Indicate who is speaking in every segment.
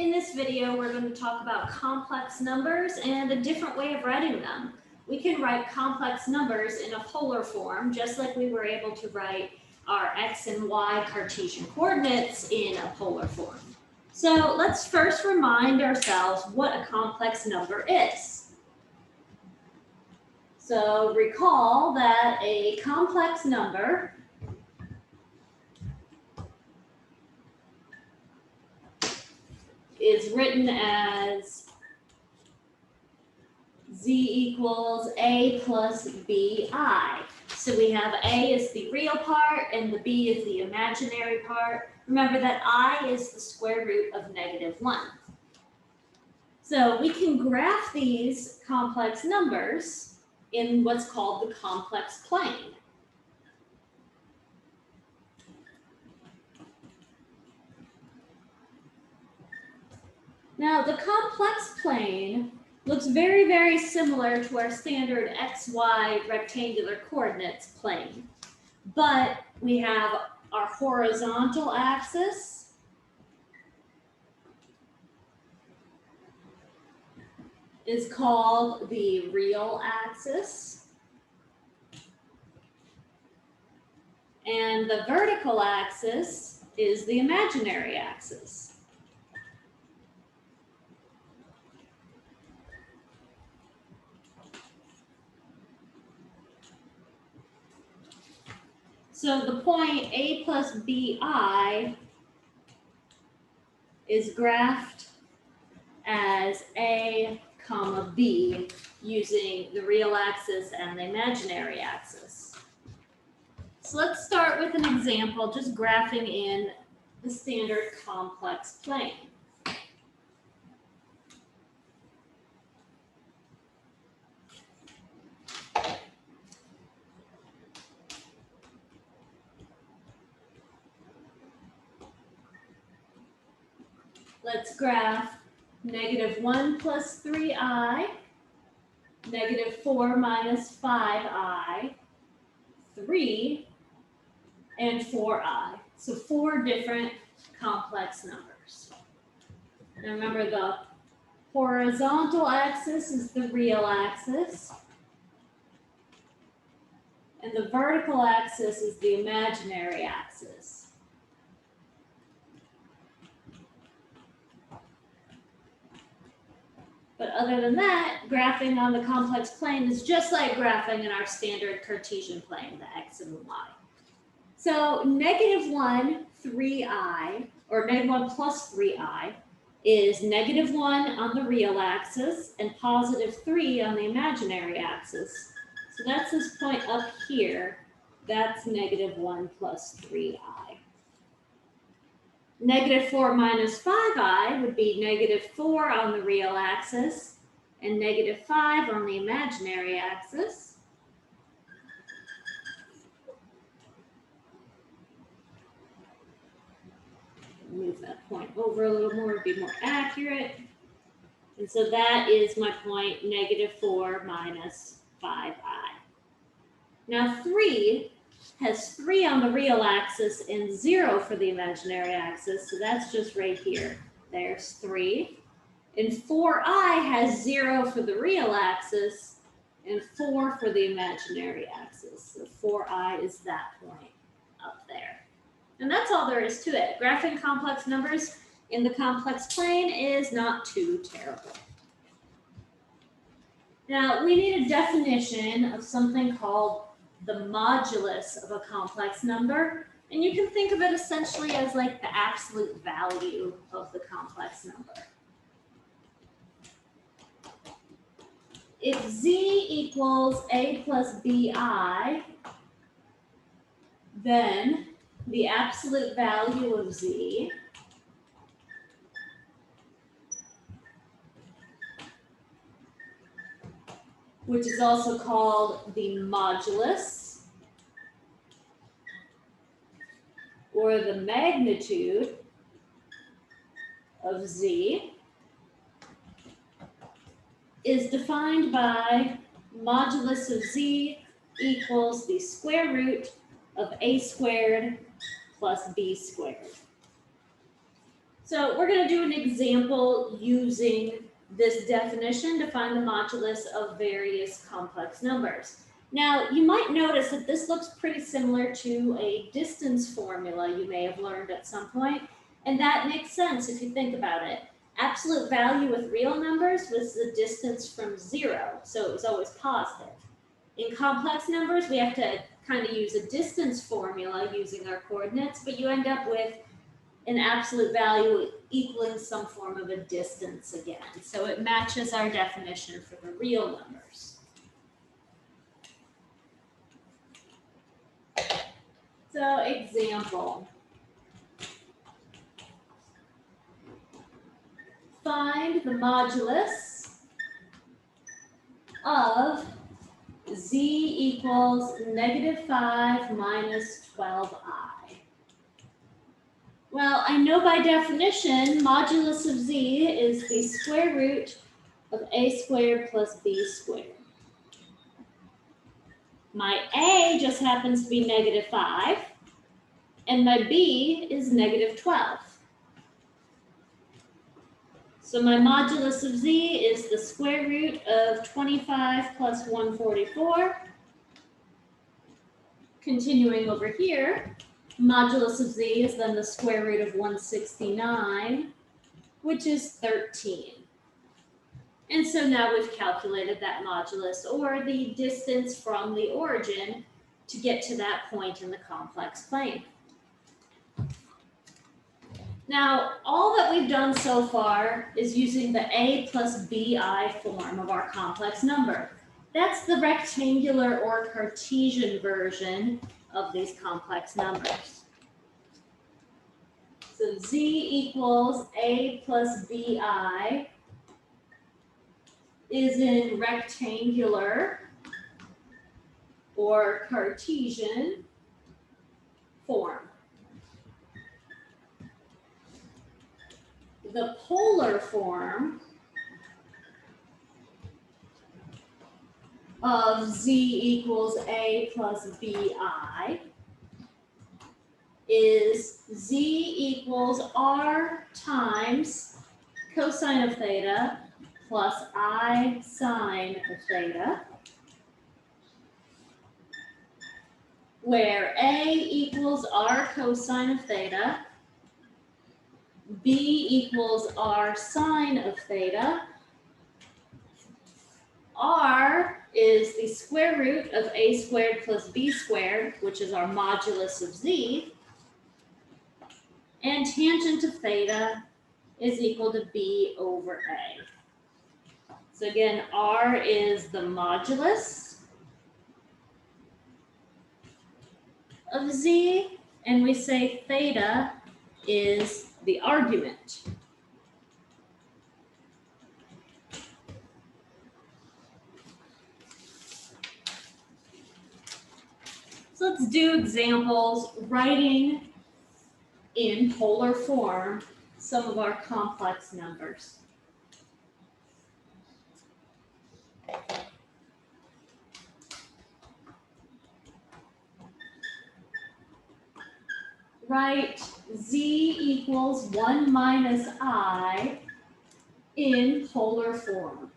Speaker 1: In this video, we're going to talk about complex numbers and a different way of writing them. We can write complex numbers in a polar form, just like we were able to write our x and y Cartesian coordinates in a polar form. So let's first remind ourselves what a complex number is. So recall that a complex number is written as z equals a plus bi. So we have a is the real part and the b is the imaginary part. Remember that I is the square root of -1. So we can graph these complex numbers in what's called the complex plane. Now, the complex plane looks very, very similar to our standard XY rectangular coordinates plane. But we have our horizontal axis is called the real axis. And the vertical axis is the imaginary axis. So the point a plus bi is graphed as a comma b using the real axis and the imaginary axis. So let's start with an example, just graphing in the standard complex plane. Let's graph -1 plus 3i, -4 minus 5i, 3, and 4i. So 4 different complex numbers. Now remember, the horizontal axis is the real axis, and the vertical axis is the imaginary axis. But other than that, graphing on the complex plane is just like graphing in our standard Cartesian plane, the x and the y. So -1, 3i, or -1 plus 3i, is -1 on the real axis and +3 on the imaginary axis. So that's this point up here. That's -1 plus 3i. -4 minus 5i would be -4 on the real axis and -5 on the imaginary axis. Move that point over a little more to be more accurate. And so that is my point, -4 minus 5i. Now 3 has 3 on the real axis and 0 for the imaginary axis. So that's just right here. There's 3. And 4i has 0 for the real axis and 4 for the imaginary axis. So 4i is that point up there. And that's all there is to it. Graphing complex numbers in the complex plane is not too terrible. Now, we need a definition of something called the modulus of a complex number, and you can think of it essentially as like the absolute value of the complex number. If z equals a plus bi, then the absolute value of z which is also called the modulus, or the magnitude of z, is defined by modulus of z equals the square root of a squared plus b squared. So we're going to do an example using this definition to find the modulus of various complex numbers. Now, you might notice that this looks pretty similar to a distance formula you may have learned at some point, and that makes sense if you think about it. Absolute value with real numbers was the distance from 0, so it was always positive. In complex numbers, we have to kind of use a distance formula using our coordinates, but you end up with an absolute value equaling some form of a distance again. So it matches our definition for the real numbers. So example. Find the modulus of z equals -5 minus 12i. Well, I know by definition, modulus of z is the square root of a squared plus b squared. My a just happens to be -5, and my b is -12. So my modulus of z is the square root of 25 plus 144. Continuing over here, modulus of z is then the square root of 169, which is 13. And so now we've calculated that modulus, or the distance from the origin, to get to that point in the complex plane. Now, all that we've done so far is using the a plus bi form of our complex number. That's the rectangular or Cartesian version of these complex numbers. So z equals a plus bi is in rectangular or Cartesian form. The polar form of z equals a plus bi is z equals r times cosine of theta plus I sine of theta, where a equals r cosine of theta, b equals r sine of theta, r is the square root of a squared plus b squared, which is our modulus of z, and tangent of theta is equal to b over a. So again, r is the modulus of z, and we say theta is the argument. So let's do examples writing in polar form some of our complex numbers. Write z equals 1 minus I in polar form.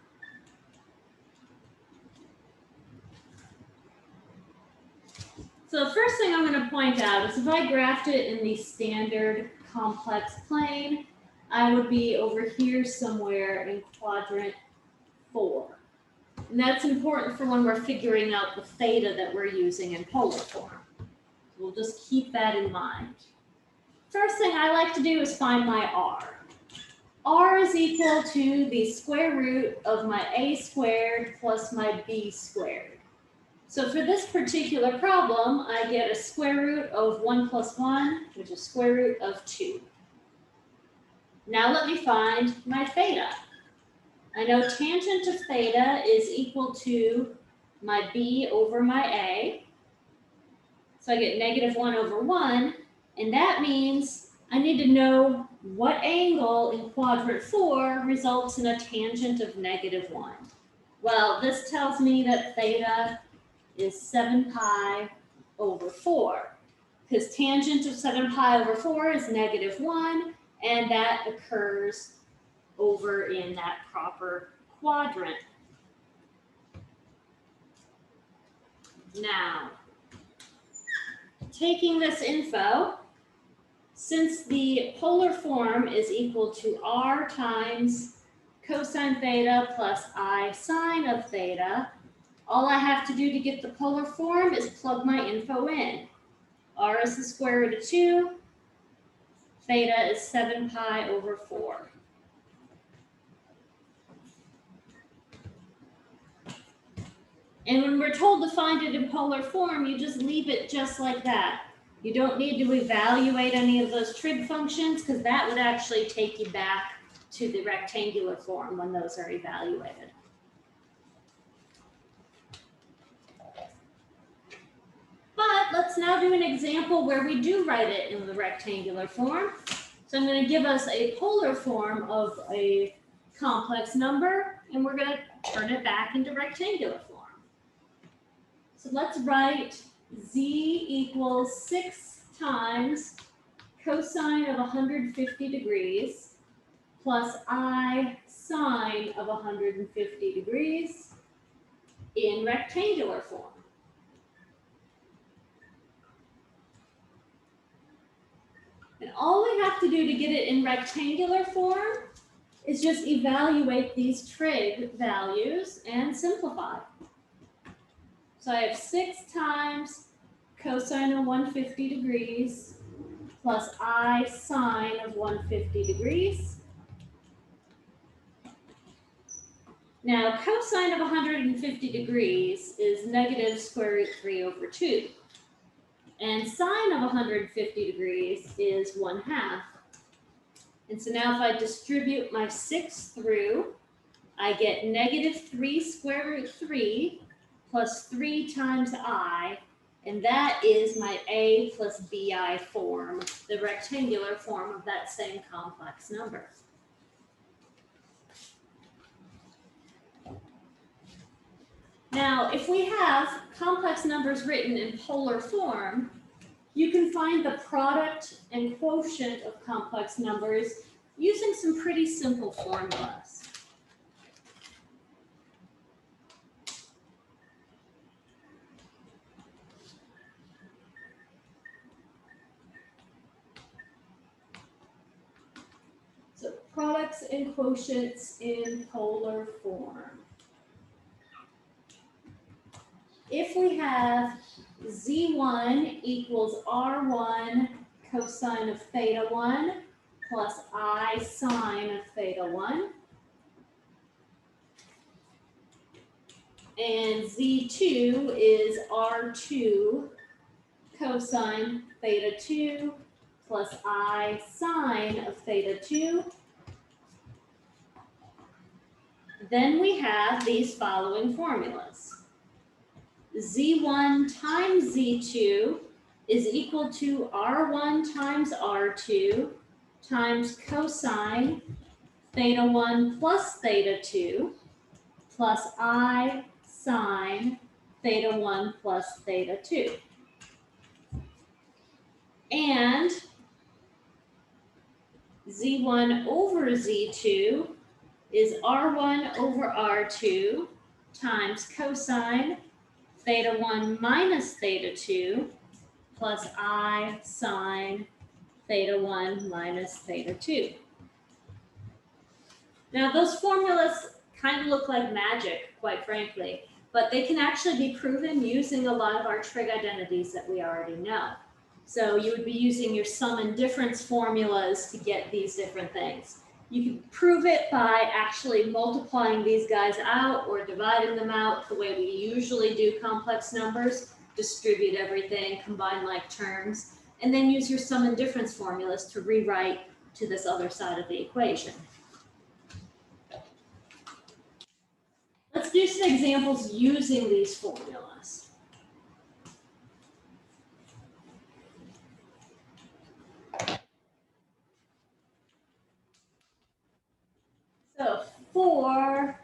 Speaker 1: So the first thing I'm going to point out is if I graphed it in the standard complex plane, I would be over here somewhere in quadrant 4. And that's important for when we're figuring out the theta that we're using in polar form. We'll just keep that in mind. First thing I like to do is find my r. R is equal to the square root of my a squared plus my b squared. So for this particular problem, I get a square root of 1 plus 1, which is square root of 2. Now let me find my theta. I know tangent of theta is equal to my b over my a. So I get -1 over 1, and that means I need to know what angle in quadrant 4 results in a tangent of -1. Well, this tells me that theta is 7 pi over 4, because tangent of 7 pi over 4 is -1, and that occurs over in that proper quadrant. Now, taking this info, since the polar form is equal to r times cosine theta plus I sine of theta, all I have to do to get the polar form is plug my info in. R is the square root of 2, theta is 7 pi over 4. And when we're told to find it in polar form, you just leave it just like that. You don't need to evaluate any of those trig functions because that would actually take you back to the rectangular form when those are evaluated. But let's now do an example where we do write it in the rectangular form. So I'm going to give us a polar form of a complex number, and we're going to turn it back into rectangular form. So let's write z equals 6 times cosine of 150 degrees plus I sine of 150 degrees in rectangular form. And all we have to do to get it in rectangular form is just evaluate these trig values and simplify. So I have 6 times cosine of 150 degrees plus I sine of 150 degrees. Now, cosine of 150 degrees is negative square root 3 over 2. And sine of 150 degrees is 1/2. And so now if I distribute my 6 through, I get negative 3 square root 3 plus 3 times I, and that is my a plus bi form, the rectangular form of that same complex number. Now, if we have complex numbers written in polar form, you can find the product and quotient of complex numbers using some pretty simple formulas. So products and quotients in polar form. If we have z1 equals r1 cosine of theta 1 plus I sine of theta 1, and z2 is r2 cosine theta 2 plus I sine of theta 2, then we have these following formulas. z1 times z2 is equal to r1 times r2 times cosine theta 1 plus theta 2 plus I sine theta 1 plus theta 2. And z1 over z2 is r1 over r2 times cosine theta 1 minus theta 2 plus I sine theta 1 minus theta 2. Now, those formulas kind of look like magic, quite frankly, but they can actually be proven using a lot of our trig identities that we already know. So you would be using your sum and difference formulas to get these different things. You can prove it by actually multiplying these guys out or dividing them out the way we usually do complex numbers, distribute everything, combine like terms, and then use your sum and difference formulas to rewrite to this other side of the equation. Let's do some examples using these formulas. So for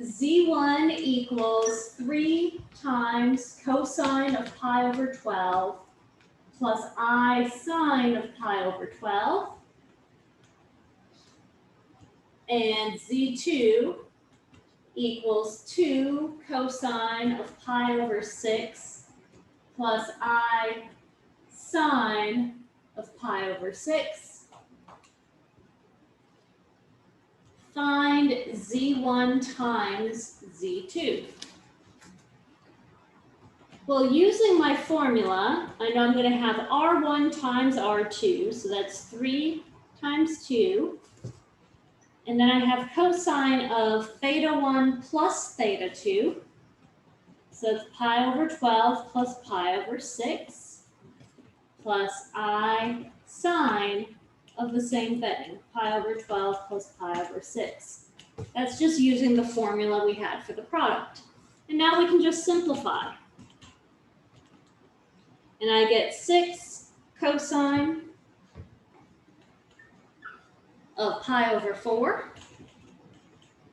Speaker 1: z1 equals 3 times cosine of pi over 12 plus I sine of pi over 12, And Z2 equals 2 cosine of pi over 6 plus I sine of pi over 6. Find Z1 times Z2. Well, using my formula, I know I'm going to have R1 times R2, so that's 3 times 2. And then I have cosine of theta 1 plus theta 2. So it's pi over 12 plus pi over 6 plus I sine of the same thing, pi over 12 plus pi over 6. That's just using the formula we had for the product. And now we can just simplify. And I get 6 cosine of pi over 4,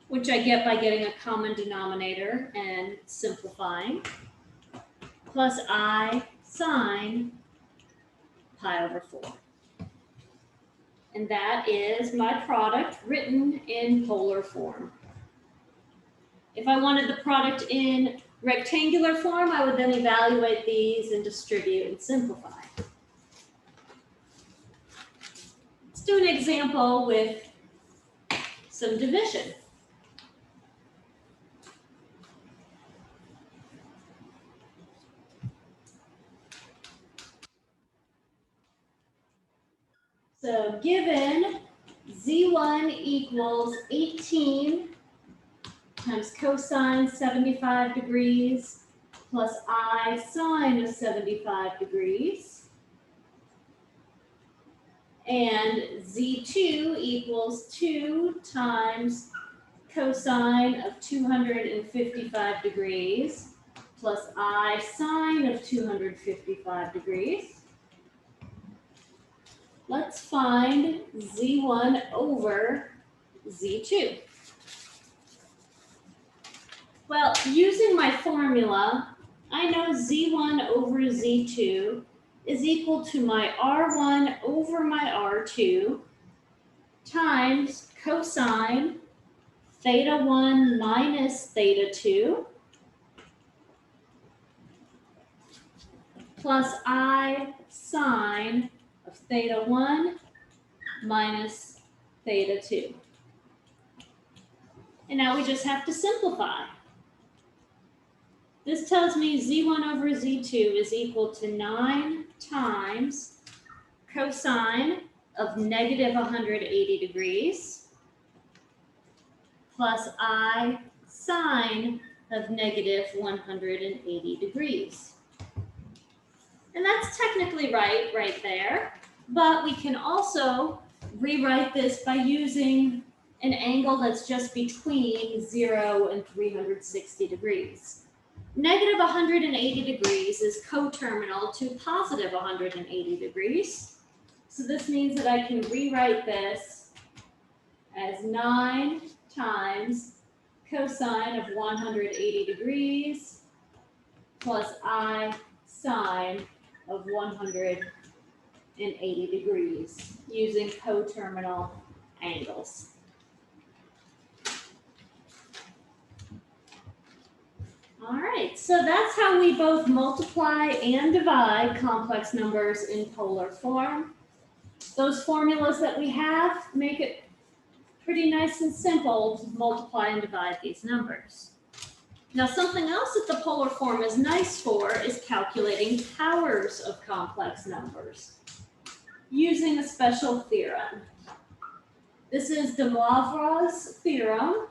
Speaker 1: which I get by getting a common denominator and simplifying, plus I sine pi over 4. And that is my product written in polar form. If I wanted the product in rectangular form, I would then evaluate these and distribute and simplify. Let's do an example with some division. So given Z1 equals 18 times cosine 75 degrees plus I sine of 75 degrees, and Z2 equals 2 times cosine of 255 degrees plus I sine of 255 degrees. Let's find Z1 over Z2. Well, using my formula, I know Z1 over Z2 is equal to my R1 over my R2 times cosine theta 1 minus theta 2 plus I sine of theta 1 minus theta 2. And now we just have to simplify. This tells me Z1 over Z2 is equal to 9 times cosine of negative 180 degrees plus I sine of negative 180 degrees. And that's technically right there, but we can also rewrite this by using an angle that's just between 0 and 360 degrees. Negative 180 degrees is coterminal to positive 180 degrees. So this means that I can rewrite this as 9 times cosine of 180 degrees plus I sine of 180 degrees using coterminal angles. All right, so that's how we both multiply and divide complex numbers in polar form. Those formulas that we have make it pretty nice and simple to multiply and divide these numbers. Now, something else that the polar form is nice for is calculating powers of complex numbers using a special theorem. This is DeMoivre's theorem.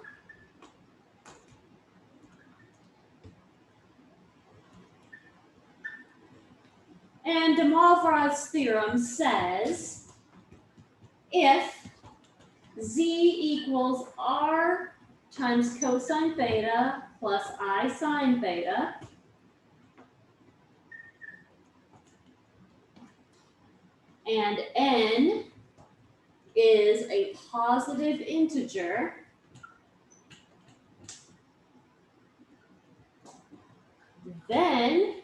Speaker 1: And DeMoivre's theorem says if Z equals R times cosine theta plus I sine theta, and N is a positive integer, then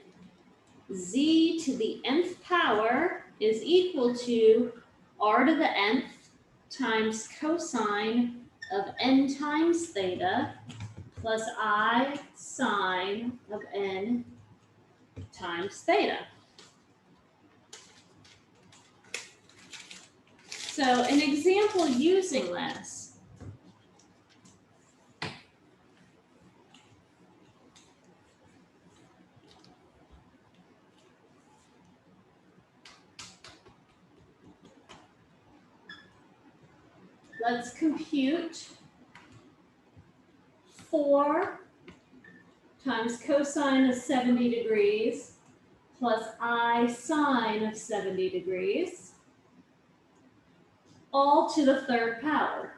Speaker 1: Z to the nth power is equal to R to the nth times cosine of n times theta plus I sine of n times theta. So an example using this, let's compute 4 times cosine of 70 degrees plus I sine of 70 degrees, all to the third power.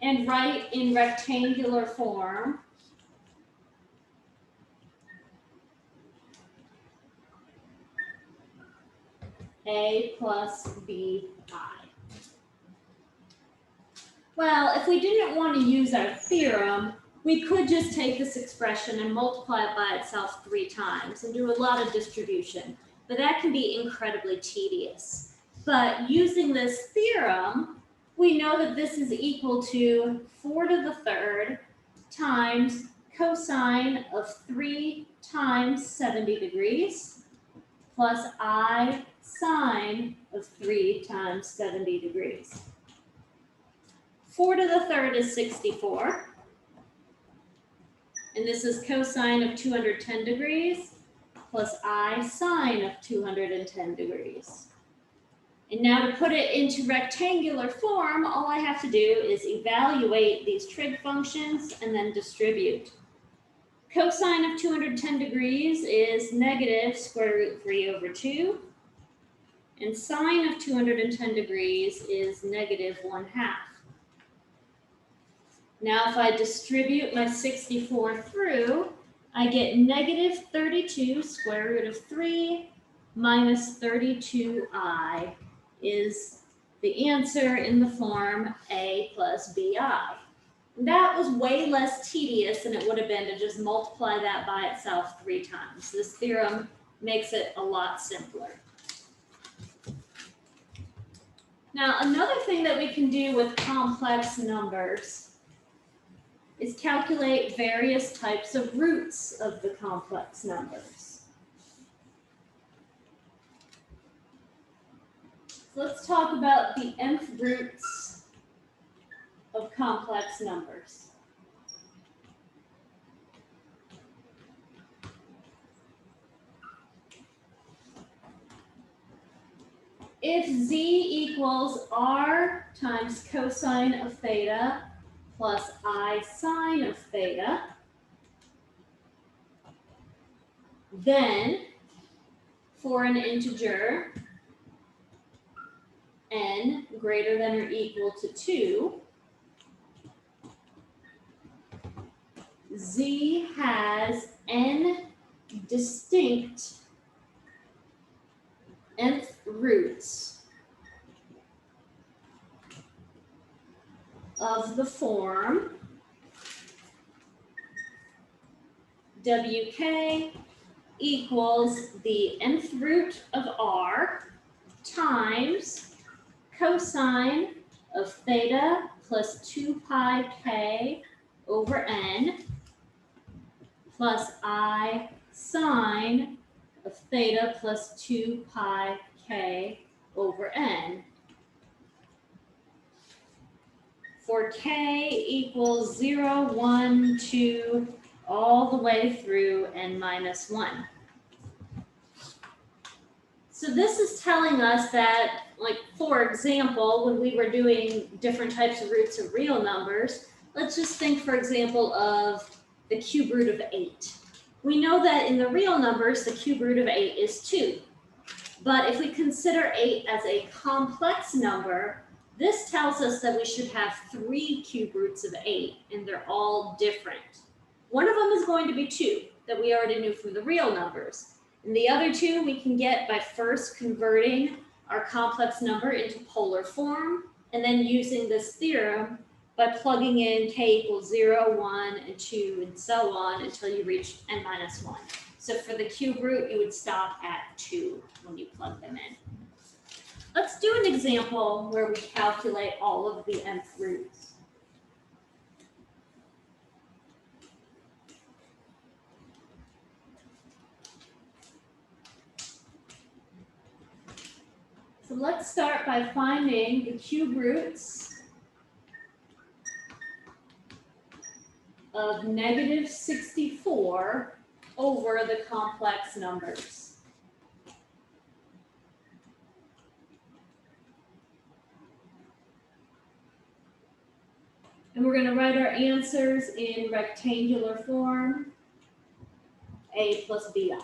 Speaker 1: And write in rectangular form A plus BI. Well, if we didn't want to use our theorem, we could just take this expression and multiply it by itself 3 times and do a lot of distribution. But that can be incredibly tedious. But using this theorem, we know that this is equal to 4 to the third times cosine of 3 times 70 degrees plus I sine of 3 times 70 degrees. 4 to the third is 64. And this is cosine of 210 degrees plus I sine of 210 degrees. And now to put it into rectangular form, all I have to do is evaluate these trig functions and then distribute. Cosine of 210 degrees is negative square root 3 over 2. And sine of 210 degrees is negative 1/2. Now if I distribute my 64 through, I get negative 32 square root of 3 minus 32i is the answer in the form A plus BI. That was way less tedious than it would have been to just multiply that by itself 3 times. This theorem makes it a lot simpler. Now, another thing that we can do with complex numbers is calculate various types of roots of the complex numbers. Let's talk about the nth roots of complex numbers. If z equals r times cosine of theta plus I sine of theta, then for an integer n greater than or equal to 2, z has n distinct nth roots of the form wk equals the nth root of r times cosine of theta plus 2 pi k over n plus I sine of theta plus 2 pi k over n. For k equals 0, 1, 2, all the way through n minus 1. So this is telling us that, like, for example, when we were doing different types of roots of real numbers, let's just think, for example, of the cube root of 8. We know that in the real numbers, the cube root of 8 is 2. But if we consider 8 as a complex number, this tells us that we should have 3 cube roots of 8, and they're all different. One of them is going to be 2, that we already knew from the real numbers. And the other 2 we can get by first converting our complex number into polar form, and then using this theorem by plugging in k equals 0, 1, and 2, and so on until you reach n minus 1. So for the cube root, you would stop at 2 when you plug them in. Let's do an example where we calculate all of the nth roots. So let's start by finding the cube roots of negative 64 over the complex numbers. And we're going to write our answers in rectangular form, a plus bi.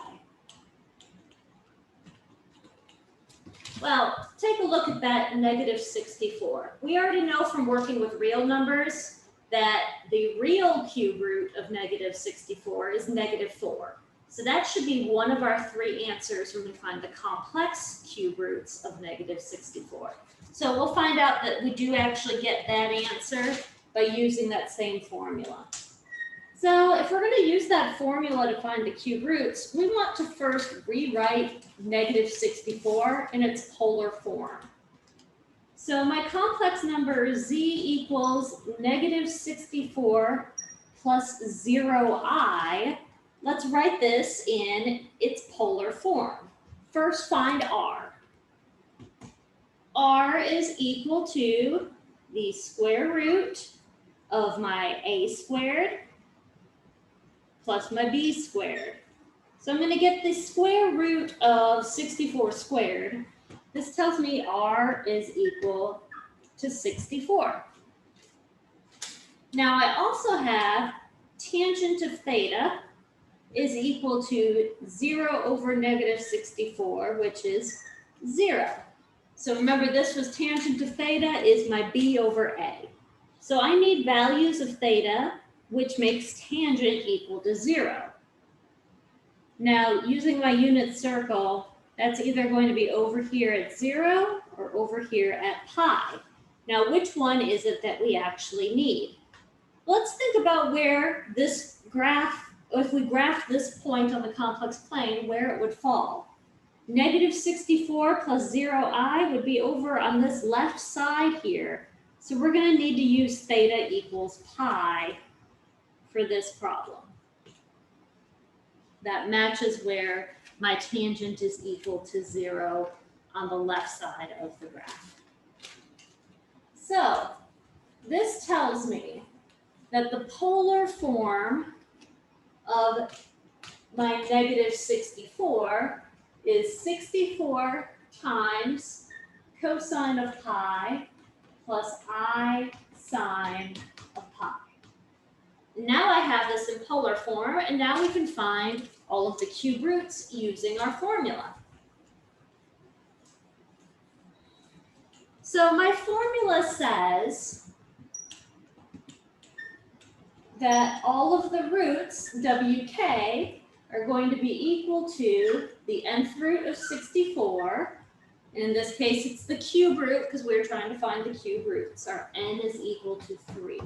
Speaker 1: Well, take a look at that negative 64. We already know from working with real numbers that the real cube root of negative 64 is negative 4. So that should be one of our three answers when we find the complex cube roots of negative 64. So we'll find out that we do actually get that answer by using that same formula. So if we're going to use that formula to find the cube roots, we want to first rewrite negative 64 in its polar form. So my complex number z equals negative 64 plus 0i. Let's write this in its polar form. First, find r. R is equal to the square root of my a squared plus my b squared. So I'm going to get the square root of 64 squared. This tells me r is equal to 64. Now I also have tangent of theta is equal to 0 over negative 64, which is 0. So remember, this was tangent of theta is my b over a. So I need values of theta, which makes tangent equal to 0. Now, using my unit circle, that's either going to be over here at 0 or over here at pi. Now, which one is it that we actually need? Let's think about where this graph, if we graph this point on the complex plane, where it would fall. Negative 64 plus 0i would be over on this left side here. So we're going to need to use theta equals pi for this problem. That matches where my tangent is equal to 0 on the left side of the graph. So this tells me that the polar form of my negative 64 is 64 times cosine of pi plus I sine of pi. Now I have this in polar form, and now we can find all of the cube roots using our formula. So my formula says that all of the roots, wk, are going to be equal to the nth root of 64. And in this case, it's the cube root because we're trying to find the cube roots. Our n is equal to 3.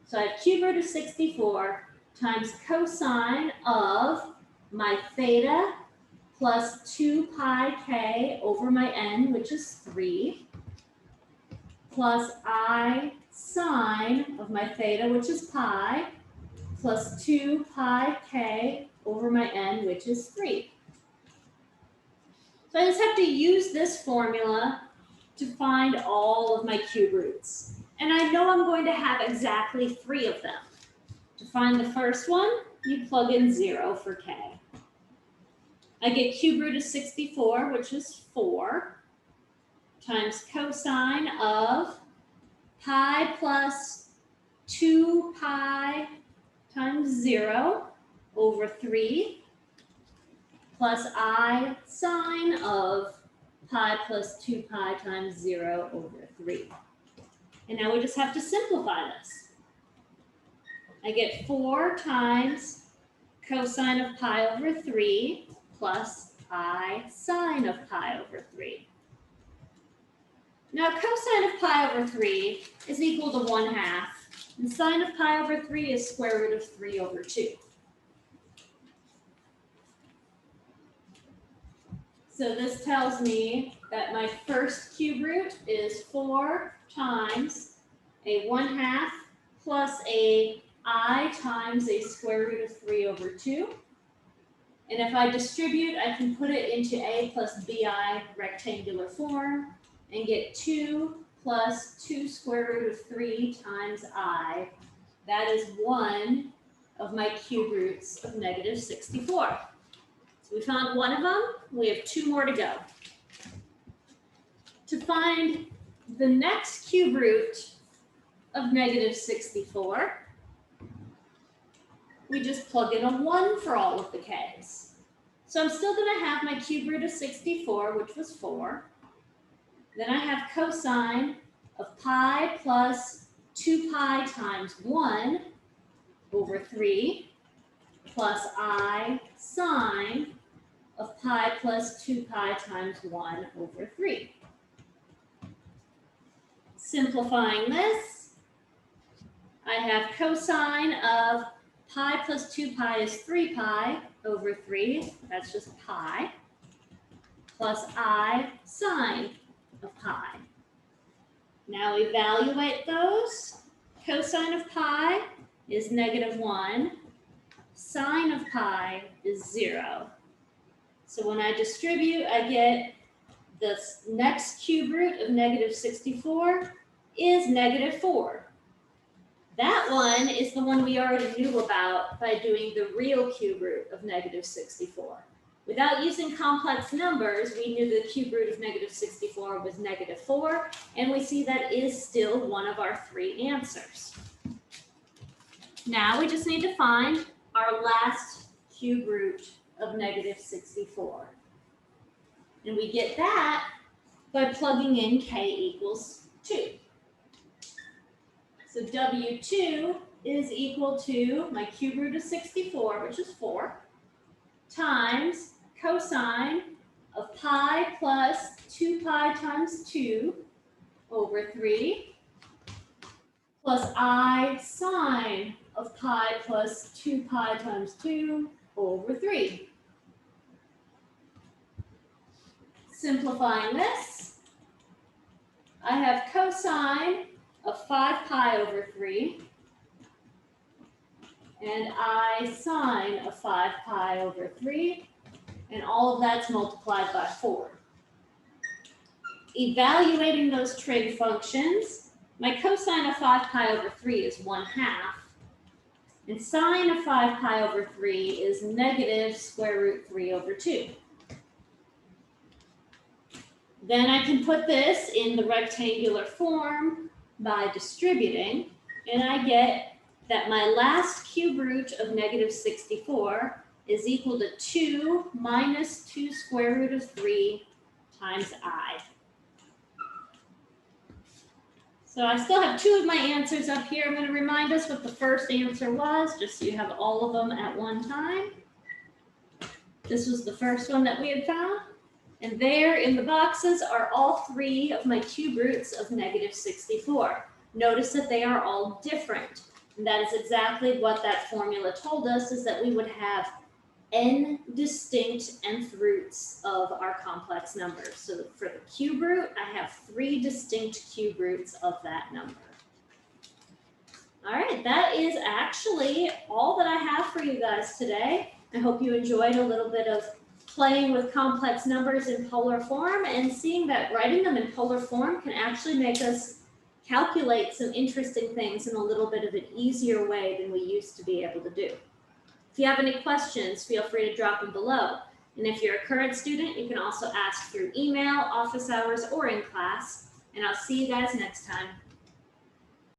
Speaker 1: So I have cube root of 64 times cosine of my theta plus 2 pi k over my n, which is 3, plus I sine of my theta, which is pi, plus 2 pi k over my n, which is 3. So I just have to use this formula to find all of my cube roots. And I know I'm going to have exactly 3 of them. To find the first one, you plug in 0 for k. I get cube root of 64, which is 4, times cosine of pi plus 2 pi times 0 over 3, plus I sine of pi plus 2 pi times 0 over 3. And now we just have to simplify this. I get 4 times cosine of pi over 3 plus I sine of pi over 3. Now cosine of pi over 3 is equal to 1/2, and sine of pi over 3 is square root of 3 over 2. So this tells me that my first cube root is 4 times a 1/2 plus a I times a square root of 3 over 2. And if I distribute, I can put it into a plus bi rectangular form and get 2 plus 2 square root of 3 times I. That is one of my cube roots of negative 64. So we found one of them. We have 2 more to go. To find the next cube root of negative 64, we just plug in a 1 for all of the k's. So I'm still going to have my cube root of 64, which was 4. Then I have cosine of pi plus 2 pi times 1 over 3 plus I sine of pi plus 2 pi times 1 over 3. Simplifying this, I have cosine of pi plus 2 pi is 3 pi over 3, that's just pi, plus I sine of pi. Now evaluate those. Cosine of pi is -1. Sine of pi is 0. So when I distribute, I get the next cube root of negative 64 is -4. That one is the one we already knew about by doing the real cube root of negative 64. Without using complex numbers, we knew the cube root of negative 64 was -4, and we see that is still one of our 3 answers. Now we just need to find our last cube root of negative 64. And we get that by plugging in k equals 2. So W2 is equal to my cube root of 64, which is 4, times cosine of pi plus 2 pi times 2 over 3 plus I sine of pi plus 2 pi times 2 over 3. Simplifying this, I have cosine of 5 pi over 3 and I sine of 5 pi over 3, and all of that's multiplied by 4. Evaluating those trig functions, my cosine of 5 pi over 3 is 1/2, and sine of 5 pi over 3 is negative square root 3 over 2. Then I can put this in the rectangular form by distributing, and I get that my last cube root of negative 64 is equal to 2 minus 2 square root of 3 times I. So I still have 2 of my answers up here. I'm going to remind us what the first answer was, just so you have all of them at one time. This was the first one that we had found. And there in the boxes are all 3 of my cube roots of negative 64. Notice that they are all different. And that is exactly what that formula told us, is that we would have n distinct nth roots of our complex numbers. So for the cube root, I have 3 distinct cube roots of that number. All right, that is actually all that I have for you guys today. I hope you enjoyed a little bit of playing with complex numbers in polar form and seeing that writing them in polar form can actually make us calculate some interesting things in a little bit of an easier way than we used to be able to do. If you have any questions, feel free to drop them below. And if you're a current student, you can also ask through email, office hours, or in class. And I'll see you guys next time.